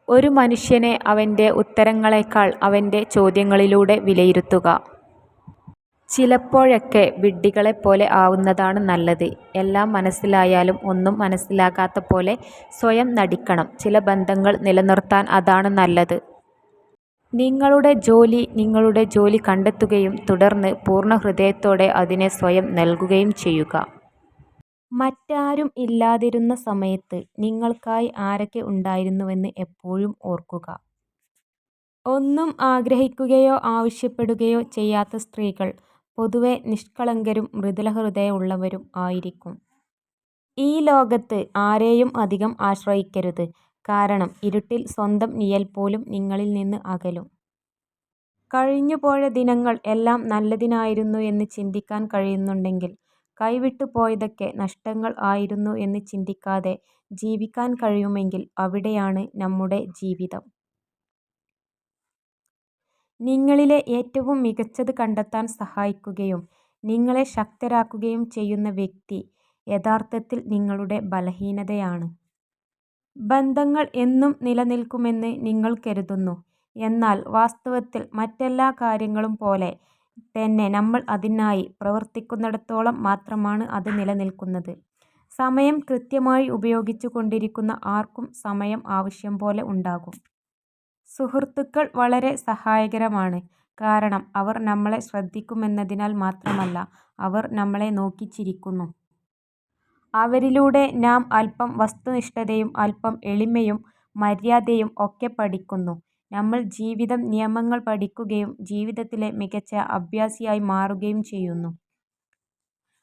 ഒരു മനുഷ്യനെ അവൻ്റെ ഉത്തരങ്ങളേക്കാൾ അവൻ്റെ ചോദ്യങ്ങളിലൂടെ വിലയിരുത്തുക. ചിലപ്പോഴൊക്കെ വിഡ്ഢികളെപ്പോലെ ആവുന്നതാണ് നല്ലത്. എല്ലാം മനസ്സിലായാലും ഒന്നും മനസ്സിലാകാത്ത പോലെ സ്വയം നടിക്കണം. ചില ബന്ധങ്ങൾ നിലനിർത്താൻ അതാണ് നല്ലത്. നിങ്ങളുടെ ജോലി കണ്ടെത്തുകയും തുടർന്ന് പൂർണ്ണ ഹൃദയത്തോടെ അതിനെ സ്വയം നൽകുകയും ചെയ്യുക. മറ്റാരും ഇല്ലാതിരുന്ന സമയത്ത് നിങ്ങൾക്കായി ആരൊക്കെ ഉണ്ടായിരുന്നുവെന്ന് എപ്പോഴും ഓർക്കുക. ഒന്നും ആഗ്രഹിക്കുകയോ ആവശ്യപ്പെടുകയോ ചെയ്യാത്ത സ്ത്രീകൾ പൊതുവെ നിഷ്കളങ്കരും മൃദുലഹൃദയമുള്ളവരും ആയിരിക്കും. ഈ ലോകത്ത് ആരെയും അധികം ആശ്രയിക്കരുത്. കാരണം ഇരുട്ടിൽ സ്വന്തം നിഴൽ പോലും നിങ്ങളിൽ നിന്ന് അകലും. കഴിഞ്ഞുപോയ ദിനങ്ങൾ എല്ലാം നല്ലതിനായിരുന്നു എന്ന് ചിന്തിക്കാൻ കഴിയുന്നുണ്ടെങ്കിൽ കൈവിട്ടു പോയതൊക്കെ നഷ്ടങ്ങൾ ആയിരുന്നു എന്ന് ചിന്തിക്കാതെ ജീവിക്കാൻ കഴിയുമെങ്കിൽ അവിടെയാണ് നമ്മുടെ ജീവിതം. നിങ്ങളിലെ ഏറ്റവും മികച്ചത് കണ്ടെത്താൻ സഹായിക്കുകയും നിങ്ങളെ ശക്തരാക്കുകയും ചെയ്യുന്ന വ്യക്തി യഥാർത്ഥത്തിൽ നിങ്ങളുടെ ബലഹീനതയാണ്. ബന്ധങ്ങൾ എന്നും നിലനിൽക്കുമെന്ന് നിങ്ങൾ കരുതുന്നു. എന്നാൽ വാസ്തവത്തിൽ മറ്റെല്ലാ കാര്യങ്ങളും പോലെ തന്നെ നമ്മൾ അതിനായി പ്രവർത്തിക്കുന്നിടത്തോളം മാത്രമാണ് അത് നിലനിൽക്കുന്നത്. സമയം കൃത്യമായി ഉപയോഗിച്ചു കൊണ്ടിരിക്കുന്ന ആർക്കും സമയം ആവശ്യം പോലെ ഉണ്ടാകും. സുഹൃത്തുക്കൾ വളരെ സഹായകരമാണ്. കാരണം അവർ നമ്മളെ ശ്രദ്ധിക്കുമെന്നതിനാൽ മാത്രമല്ല, അവർ നമ്മളെ നോക്കി ചിരിക്കുന്നു. അവരിലൂടെ നാം അല്പം വസ്തുനിഷ്ഠതയും അല്പം എളിമയും മര്യാദയും ഒക്കെ പഠിക്കുന്നു. നമ്മൾ ജീവിതം നിയമങ്ങൾ പഠിക്കുകയും ജീവിതത്തിലെ മികച്ച അഭ്യാസിയായി മാറുകയും ചെയ്യുന്നു.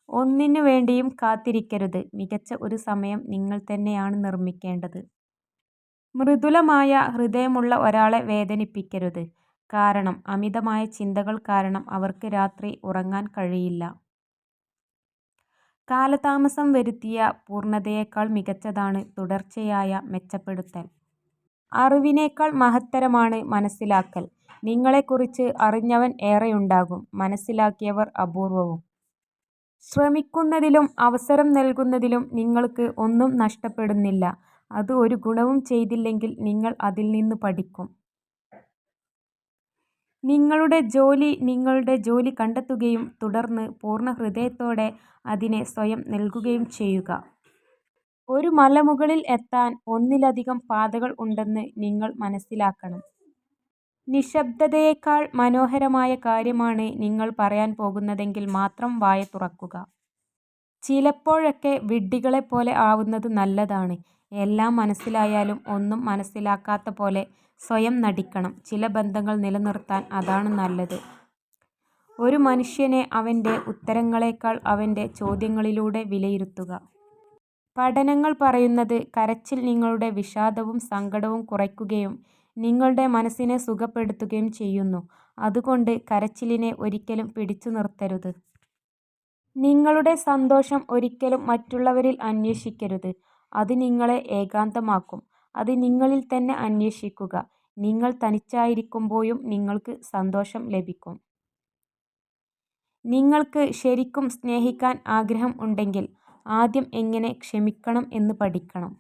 ഒന്നിനു വേണ്ടിയും കാത്തിരിക്കരുത്. മികച്ച ഒരു സമയം നിങ്ങൾ തന്നെയാണ് നിർമ്മിക്കേണ്ടത്. മൃദുലമായ ഹൃദയമുള്ള ഒരാളെ വേദനിപ്പിക്കരുത്. കാരണം അമിതമായ ചിന്തകൾ കാരണം അവർക്ക് രാത്രി ഉറങ്ങാൻ കഴിയില്ല. കാലതാമസം വരുത്തിയ പൂർണ്ണതയേക്കാൾ മികച്ചതാണ് തുടർച്ചയായ മെച്ചപ്പെടുത്തൽ. അറിവിനേക്കാൾ മഹത്തരമാണ് മനസ്സിലാക്കൽ. നിങ്ങളെക്കുറിച്ച് അറിഞ്ഞവൻ ഏറെയുണ്ടാകും, മനസ്സിലാക്കിയവർ അപൂർവവും. ശ്രമിക്കുന്നതിലും അവസരം നൽകുന്നതിലും നിങ്ങൾക്ക് ഒന്നും നഷ്ടപ്പെടുന്നില്ല. അത് ഒരു ഗുണവും ചെയ്തില്ലെങ്കിൽ നിങ്ങൾ അതിൽ നിന്ന് പഠിക്കും. നിങ്ങളുടെ ജോലി കണ്ടെത്തുകയും തുടർന്ന് പൂർണ്ണ ഹൃദയത്തോടെ അതിനെ സ്വയം നൽകുകയും ചെയ്യുക. ഒരു മലമുകളിൽ എത്താൻ ഒന്നിലധികം പാതകൾ ഉണ്ടെന്ന് നിങ്ങൾ മനസ്സിലാക്കണം. നിശബ്ദതയേക്കാൾ മനോഹരമായ കാര്യമാണ് നിങ്ങൾ പറയാൻ പോകുന്നതെങ്കിൽ മാത്രം വായ തുറക്കുക. ചിലപ്പോഴൊക്കെ വിഡ്ഢികളെപ്പോലെ ആവുന്നത് നല്ലതാണ്. എല്ലാം മനസ്സിലായാലും ഒന്നും മനസ്സിലാകാത്ത പോലെ സ്വയം നടിക്കണം. ചില ബന്ധങ്ങൾ നിലനിർത്താൻ അതാണ് നല്ലത്. ഒരു മനുഷ്യനെ അവൻ്റെ ഉത്തരങ്ങളേക്കാൾ അവൻ്റെ ചോദ്യങ്ങളിലൂടെ വിലയിരുത്തുക. പഠനങ്ങൾ പറയുന്നത് കരച്ചിൽ നിങ്ങളുടെ വിഷാദവും സങ്കടവും കുറയ്ക്കുകയും നിങ്ങളുടെ മനസ്സിനെ സുഖപ്പെടുത്തുകയും ചെയ്യുന്നു. അതുകൊണ്ട് കരച്ചിലിനെ ഒരിക്കലും പിടിച്ചു നിർത്തരുത്. നിങ്ങളുടെ സന്തോഷം ഒരിക്കലും മറ്റുള്ളവരിൽ അന്വേഷിക്കരുത്. അത് നിങ്ങളെ ഏകാന്തമാക്കും. അത് നിങ്ങളിൽ തന്നെ അന്വേഷിക്കുക. നിങ്ങൾ തനിച്ചായിരിക്കുമ്പോഴും നിങ്ങൾക്ക് സന്തോഷം ലഭിക്കും. നിങ്ങൾക്ക് ശരിക്കും സ്നേഹിക്കാൻ ആഗ്രഹം ഉണ്ടെങ്കിൽ ആദ്യം എങ്ങനെ ക്ഷമിക്കണം എന്ന് പഠിക്കണം.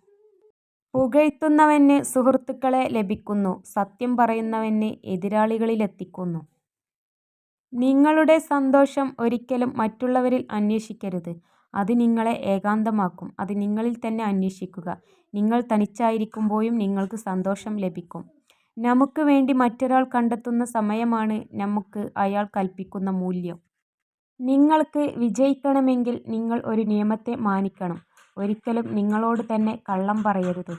പുകഴ്ത്തുന്നവന് സുഹൃത്തുക്കളെ ലഭിക്കുന്നു, സത്യം പറയുന്നവന് എതിരാളികളിലെത്തിക്കുന്നു. നിങ്ങളുടെ സന്തോഷം ഒരിക്കലും മറ്റുള്ളവരിൽ അന്വേഷിക്കരുത്. അത് നിങ്ങളെ ഏകാന്തമാക്കും. അത് നിങ്ങളിൽ തന്നെ അന്വേഷിക്കുക. നിങ്ങൾ തനിച്ചായിരിക്കുമ്പോഴും നിങ്ങൾക്ക് സന്തോഷം ലഭിക്കും. നമുക്ക് വേണ്ടി മറ്റൊരാൾ കണ്ടെത്തുന്ന സമയമാണ് നമുക്ക് അയാൾ കൽപ്പിക്കുന്ന മൂല്യം. നിങ്ങൾക്ക് വിജയിക്കണമെങ്കിൽ നിങ്ങൾ ഒരു നിയമത്തെ മാനിക്കണം. ഒരിക്കലും നിങ്ങളോട് തന്നെ കള്ളം പറയരുത്.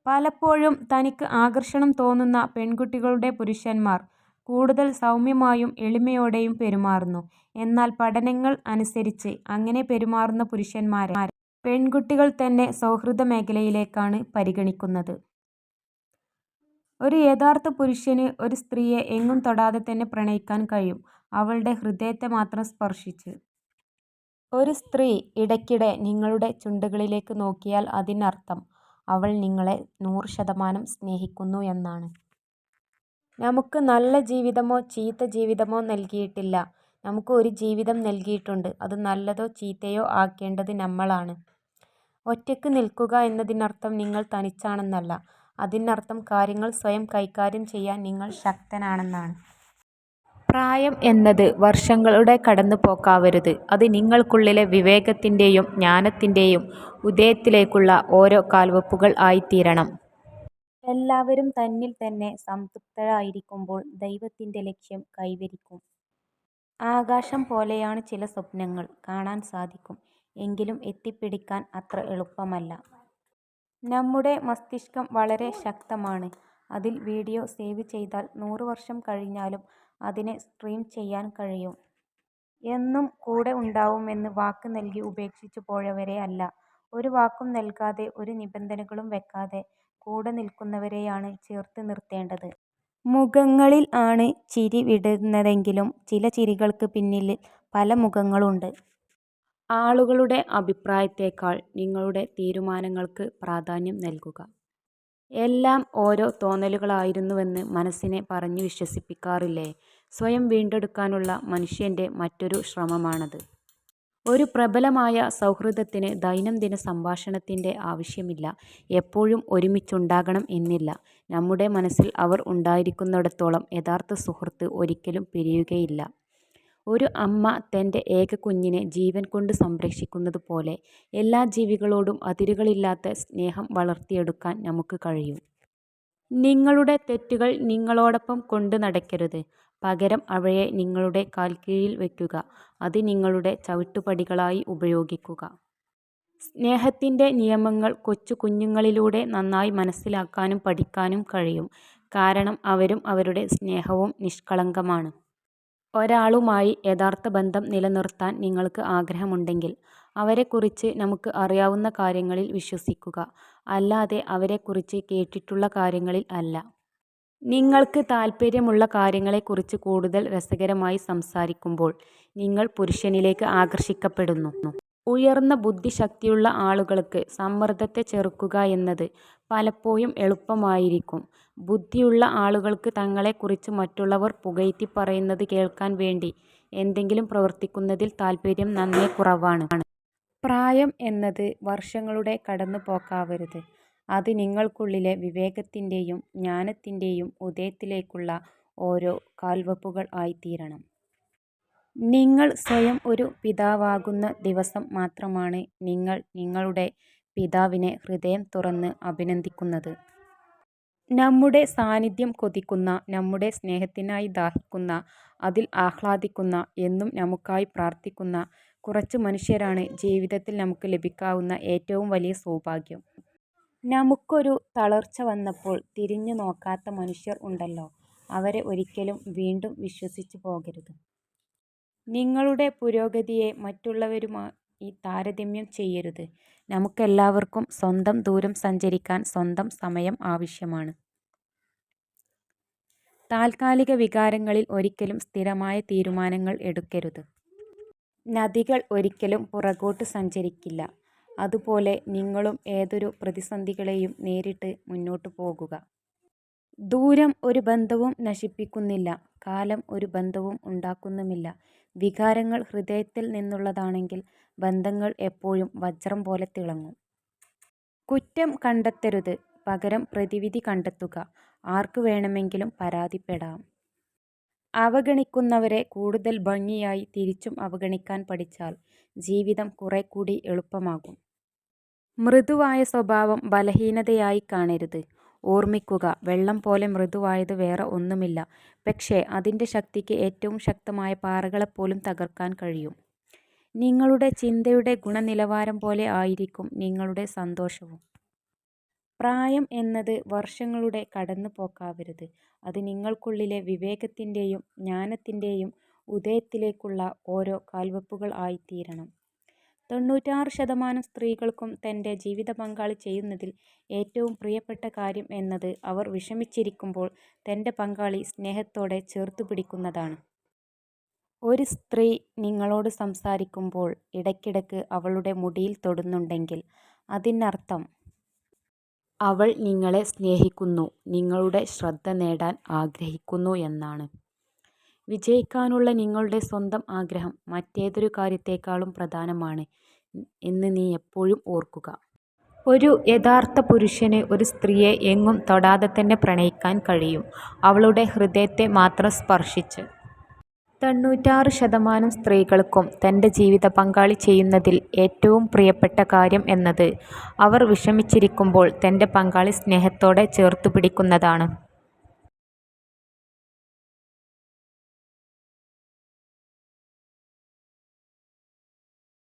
പലപ്പോഴും തനിക്ക് ആകർഷണം തോന്നുന്ന പെൺകുട്ടികളുടെ പുരുഷന്മാർ കൂടുതൽ സൗമ്യമായും എളിമയോടെയും പെരുമാറുന്നു. എന്നാൽ പഠനങ്ങൾ അനുസരിച്ച് അങ്ങനെ പെരുമാറുന്ന പുരുഷന്മാരെ പെൺകുട്ടികൾ തന്നെ സൗഹൃദ മേഖലയിലേക്കാണ് പരിഗണിക്കുന്നത്. ഒരു യഥാർത്ഥ പുരുഷന് ഒരു സ്ത്രീയെ എങ്ങും തൊടാതെ തന്നെ പ്രണയിക്കാൻ കഴിയും, അവളുടെ ഹൃദയത്തെ മാത്രം സ്പർശിച്ച്. ഒരു സ്ത്രീ ഇടയ്ക്കിടെ നിങ്ങളുടെ ചുണ്ടുകളിലേക്ക് നോക്കിയാൽ അതിനർത്ഥം അവൾ നിങ്ങളെ 100% സ്നേഹിക്കുന്നു എന്നാണ്. നമുക്ക് നല്ല ജീവിതമോ ചീത്ത ജീവിതമോ നൽകിയിട്ടില്ല. നമുക്ക് ഒരു ജീവിതം നൽകിയിട്ടുണ്ട്. അത് നല്ലതോ ചീത്തയോ ആക്കേണ്ടത് നമ്മളാണ്. ഒറ്റയ്ക്ക് നിൽക്കുക എന്നതിനർത്ഥം നിങ്ങൾ തനിച്ചാണെന്നല്ല. അതിനർത്ഥം കാര്യങ്ങൾ സ്വയം കൈകാര്യം ചെയ്യാൻ നിങ്ങൾ ശക്തനാണെന്നാണ്. പ്രായം എന്നത് വർഷങ്ങളുടെ കടന്നുപോക്കാവരുത്. അത് നിങ്ങൾക്കുള്ളിലെ വിവേകത്തിൻ്റെയും ജ്ഞാനത്തിൻ്റെയും ഉദയത്തിലേക്കുള്ള ഓരോ കാൽവെപ്പുകൾ ആയിത്തീരണം. എല്ലാവരും തന്നിൽ തന്നെ സംതൃപ്തരായിരിക്കുമ്പോൾ ദൈവത്തിൻ്റെ ലക്ഷ്യം കൈവരിക്കും. ആകാശം പോലെയാണ് ചില സ്വപ്നങ്ങൾ. കാണാൻ സാധിക്കും, എങ്കിലും എത്തിപ്പിടിക്കാൻ അത്ര എളുപ്പമല്ല. നമ്മുടെ മസ്തിഷ്കം വളരെ ശക്തമാണ്. അതിൽ വീഡിയോ സേവ് ചെയ്താൽ 100 വർഷം കഴിഞ്ഞാലും അതിനെ സ്ട്രീം ചെയ്യാൻ കഴിയും. എന്നും കൂടെ ഉണ്ടാവുമെന്ന് വാക്ക് നൽകി ഉപേക്ഷിച്ചു പോയവരെ അല്ല, ഒരു വാക്കും നൽകാതെ ഒരു നിബന്ധനകളും വെക്കാതെ കൂടെ നിൽക്കുന്നവരെയാണ് ചേർത്ത് നിർത്തേണ്ടത്. മുഖങ്ങളിൽ ആണ് ചിരി വിടരുന്നതെങ്കിലും ചില ചിരികൾക്ക് പിന്നിൽ പല മുഖങ്ങളുണ്ട്. ആളുകളുടെ അഭിപ്രായത്തേക്കാൾ നിങ്ങളുടെ തീരുമാനങ്ങൾക്ക് പ്രാധാന്യം നൽകുക. എല്ലാം ഓരോ തോന്നലുകളായിരുന്നുവെന്ന് മനസ്സിനെ പറഞ്ഞു വിശ്വസിപ്പിക്കാറില്ലേ? സ്വയം വീണ്ടെടുക്കാനുള്ള മനുഷ്യൻ്റെ മറ്റൊരു ശ്രമമാണത്. ഒരു പ്രബലമായ സൗഹൃദത്തിന് ദൈനംദിന സംഭാഷണത്തിൻ്റെ ആവശ്യമില്ല. എപ്പോഴും ഒരുമിച്ചുണ്ടാകണം എന്നില്ല. നമ്മുടെ മനസ്സിൽ അവർ ഉണ്ടായിരിക്കുന്നിടത്തോളം യഥാർത്ഥ സുഹൃത്ത് ഒരിക്കലും പിരിയുകയില്ല. ഒരു അമ്മ തൻ്റെ ഏക കുഞ്ഞിനെ ജീവൻ കൊണ്ട് സംരക്ഷിക്കുന്നത് പോലെ എല്ലാ ജീവികളോടും അതിരുകളില്ലാത്ത സ്നേഹം വളർത്തിയെടുക്കാൻ നമുക്ക് കഴിയും. നിങ്ങളുടെ തെറ്റുകൾ നിങ്ങളോടൊപ്പം കൊണ്ടു നടക്കരുത്. പകരം അവയെ നിങ്ങളുടെ കാൽക്കീഴിൽ വയ്ക്കുക. അത് നിങ്ങളുടെ ചവിട്ടുപടികളായി ഉപയോഗിക്കുക. സ്നേഹത്തിൻ്റെ നിയമങ്ങൾ കൊച്ചു കുഞ്ഞുങ്ങളിലൂടെ നന്നായി മനസ്സിലാക്കാനും പഠിക്കാനും കഴിയും. കാരണം അവരും അവരുടെ സ്നേഹവും നിഷ്കളങ്കമാണ്. ഒരാളുമായി യഥാർത്ഥ ബന്ധം നിലനിർത്താൻ നിങ്ങൾക്ക് ആഗ്രഹമുണ്ടെങ്കിൽ അവരെക്കുറിച്ച് നമുക്ക് അറിയാവുന്ന കാര്യങ്ങളിൽ വിശ്വസിക്കുക, അല്ലാതെ അവരെക്കുറിച്ച് കേട്ടിട്ടുള്ള കാര്യങ്ങളിൽ അല്ല. നിങ്ങൾക്ക് താൽപ്പര്യമുള്ള കാര്യങ്ങളെക്കുറിച്ച് കൂടുതൽ രസകരമായി സംസാരിക്കുമ്പോൾ നിങ്ങൾ പുരുഷനിലേക്ക് ആകർഷിക്കപ്പെടുന്നു. ഉയർന്ന ബുദ്ധിശക്തിയുള്ള ആളുകൾക്ക് സമ്മർദ്ദത്തെ ചെറുക്കുക എന്നത് പലപ്പോഴും എളുപ്പമായിരിക്കും. ബുദ്ധിയുള്ള ആളുകൾക്ക് തങ്ങളെക്കുറിച്ച് മറ്റുള്ളവർ പുകഴ്ത്തി പറയുന്നത് കേൾക്കാൻ വേണ്ടി എന്തെങ്കിലും പ്രവർത്തിക്കുന്നതിൽ താൽപ്പര്യം നന്നേ കുറവാണ്. പ്രായം എന്നത് വർഷങ്ങളുടെ കടന്നുപോക്കാവരുത്. അത് നിങ്ങൾക്കുള്ളിലെ വിവേകത്തിൻ്റെയും ജ്ഞാനത്തിൻ്റെയും ഉദയത്തിലേക്കുള്ള ഓരോ കാൽവെപ്പുകൾ ആയിത്തീരണം. നിങ്ങൾ സ്വയം ഒരു പിതാവാകുന്ന ദിവസം മാത്രമാണ് നിങ്ങൾ നിങ്ങളുടെ പിതാവിനെ ഹൃദയം തുറന്ന് അഭിനന്ദിക്കുന്നത്. നമ്മുടെ സാന്നിധ്യം കൊതിക്കുന്ന, നമ്മുടെ സ്നേഹത്തിനായി ദാഹിക്കുന്ന, അതിൽ ആഹ്ലാദിക്കുന്ന, എന്നും നമുക്കായി പ്രാർത്ഥിക്കുന്ന കുറച്ച് മനുഷ്യരാണ് ജീവിതത്തിൽ നമുക്ക് ലഭിക്കാവുന്ന ഏറ്റവും വലിയ സൗഭാഗ്യം. നമുക്കൊരു തളർച്ച വന്നപ്പോൾ തിരിഞ്ഞു നോക്കാത്ത മനുഷ്യർ ഉണ്ടല്ലോ, അവരെ ഒരിക്കലും വീണ്ടും വിശ്വസിച്ചു പോകരുത്. നിങ്ങളുടെ പുരോഗതിയെ മറ്റുള്ളവരുമായി താരതമ്യം ചെയ്യരുത്. നമുക്കെല്ലാവർക്കും സ്വന്തം ദൂരം സഞ്ചരിക്കാൻ സ്വന്തം സമയം ആവശ്യമാണ്. താൽക്കാലിക വികാരങ്ങളിൽ ഒരിക്കലും സ്ഥിരമായ തീരുമാനങ്ങൾ എടുക്കരുത്. നദികൾ ഒരിക്കലും പുറകോട്ട് സഞ്ചരിക്കില്ല. അതുപോലെ നിങ്ങളും ഏതൊരു പ്രതിസന്ധികളെയും നേരിട്ട് മുന്നോട്ട് പോകുക. ദൂരം ഒരു ബന്ധവും നശിപ്പിക്കുന്നില്ല. കാലം ഒരു ബന്ധവും ഉണ്ടാക്കുന്നുമില്ല. വികാരങ്ങൾ ഹൃദയത്തിൽ നിന്നുള്ളതാണെങ്കിൽ ബന്ധങ്ങൾ എപ്പോഴും വജ്രം പോലെ തിളങ്ങും. കുറ്റം കണ്ടെത്തരുത്, പകരം പ്രതിവിധി കണ്ടെത്തുക. ആർക്ക് വേണമെങ്കിലും പരാതിപ്പെടാം. അവഗണിക്കുന്നവരെ കൂടുതൽ ഭംഗിയായി തിരിച്ചും അവഗണിക്കാൻ പഠിച്ചാൽ ജീവിതം കുറേക്കൂടി എളുപ്പമാകും. മൃദുവായ സ്വഭാവം ബലഹീനതയായി കാണരുത്. ഓർമ്മിക്കുക, വെള്ളം പോലെ മൃദുവായത് വേറെ ഒന്നുമില്ല. പക്ഷേ അതിൻ്റെ ശക്തിക്ക് ഏറ്റവും ശക്തമായ പാറകളെപ്പോലും തകർക്കാൻ കഴിയും. നിങ്ങളുടെ ചിന്തയുടെ ഗുണനിലവാരം പോലെ ആയിരിക്കും നിങ്ങളുടെ സന്തോഷവും. പ്രായം എന്നത് വർഷങ്ങളുടെ കടന്നുപോക്കാവരുത്. അത് നിങ്ങൾക്കുള്ളിലെ വിവേകത്തിൻ്റെയും ജ്ഞാനത്തിൻ്റെയും ഉദയത്തിലേക്കുള്ള ഓരോ കാൽവെപ്പുകൾ ആയിത്തീരണം. 96% സ്ത്രീകൾക്കും തൻ്റെ ജീവിത പങ്കാളി ചെയ്യുന്നതിൽ ഏറ്റവും പ്രിയപ്പെട്ട കാര്യം എന്നത് അവർ വിഷമിച്ചിരിക്കുമ്പോൾ തൻ്റെ പങ്കാളി സ്നേഹത്തോടെ ചേർത്തുപിടിക്കുന്നതാണ്. ഒരു സ്ത്രീ നിങ്ങളോട് സംസാരിക്കുമ്പോൾ ഇടയ്ക്കിടയ്ക്ക് അവളുടെ മുടിയിൽ തൊടുന്നുണ്ടെങ്കിൽ അതിനർത്ഥം അവൾ നിങ്ങളെ സ്നേഹിക്കുന്നു, നിങ്ങളുടെ ശ്രദ്ധ നേടാൻ ആഗ്രഹിക്കുന്നു എന്നാണ്. വിജയിക്കാനുള്ള നിങ്ങളുടെ സ്വന്തം ആഗ്രഹം മറ്റേതൊരു കാര്യത്തേക്കാളും പ്രധാനമാണ് എന്ന് നീ എപ്പോഴും ഓർക്കുക. ഒരു യഥാർത്ഥ പുരുഷന് ഒരു സ്ത്രീയെ എങ്ങും തൊടാതെ തന്നെ പ്രണയിക്കാൻ കഴിയും, അവളുടെ ഹൃദയത്തെ മാത്രം സ്പർശിച്ച്. 96% സ്ത്രീകൾക്കും തൻ്റെ ജീവിത പങ്കാളി ചെയ്യുന്നതിൽ ഏറ്റവും പ്രിയപ്പെട്ട കാര്യം എന്നത് അവർ വിഷമിച്ചിരിക്കുമ്പോൾ തൻ്റെ പങ്കാളി സ്നേഹത്തോടെ ചേർത്തുപിടിക്കുന്നതാണ്.